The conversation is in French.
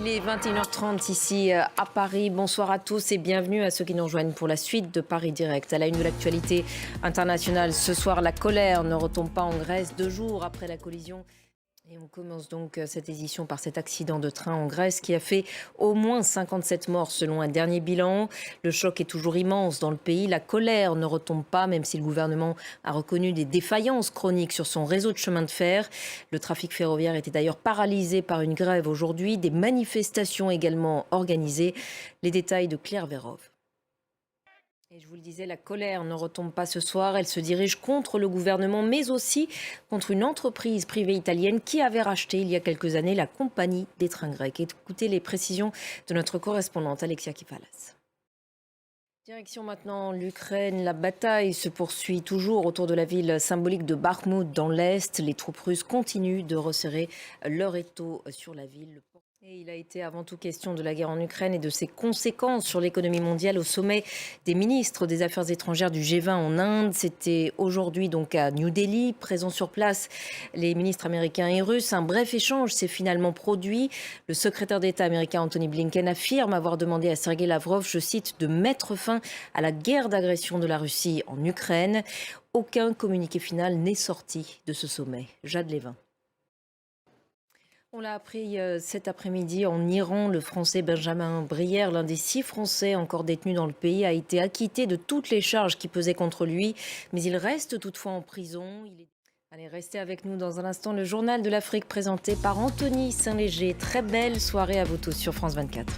Il est 21h30 ici à Paris. Bonsoir à tous et bienvenue à ceux qui nous rejoignent pour la suite de Paris Direct. À la une de l'actualité internationale, ce soir, la colère ne retombe pas en Grèce 2 jours après la collision. Et on commence donc cette édition par cet accident de train en Grèce qui a fait au moins 57 morts selon un dernier bilan. Le choc est toujours immense dans le pays. La colère ne retombe pas, même si le gouvernement a reconnu des défaillances chroniques sur son réseau de chemin de fer. Le trafic ferroviaire était d'ailleurs paralysé par une grève aujourd'hui. Des manifestations également organisées. Les détails de Claire Vérov. Et je vous le disais, la colère ne retombe pas ce soir. Elle se dirige contre le gouvernement, mais aussi contre une entreprise privée italienne qui avait racheté il y a quelques années la compagnie des trains grecs. Écoutez les précisions de notre correspondante Alexia Kifalas. Direction maintenant l'Ukraine. La bataille se poursuit toujours autour de la ville symbolique de Bakhmout dans l'Est. Les troupes russes continuent de resserrer leur étau sur la ville. Et il a été avant tout question de la guerre en Ukraine et de ses conséquences sur l'économie mondiale au sommet des ministres des Affaires étrangères du G20 en Inde. C'était aujourd'hui donc à New Delhi. Présents sur place, les ministres américains et russes. Un bref échange s'est finalement produit. Le secrétaire d'État américain Anthony Blinken affirme avoir demandé à Sergei Lavrov, je cite, de mettre fin à la guerre d'agression de la Russie en Ukraine. Aucun communiqué final n'est sorti de ce sommet. Jade Lévin. On l'a appris cet après-midi en Iran. Le Français Benjamin Brière, l'un des 6 Français encore détenus dans le pays, a été acquitté de toutes les charges qui pesaient contre lui. Mais il reste toutefois en prison. Allez, restez avec nous dans un instant. Le journal de l'Afrique présenté par Anthony Saint-Léger. Très belle soirée à vous tous sur France 24.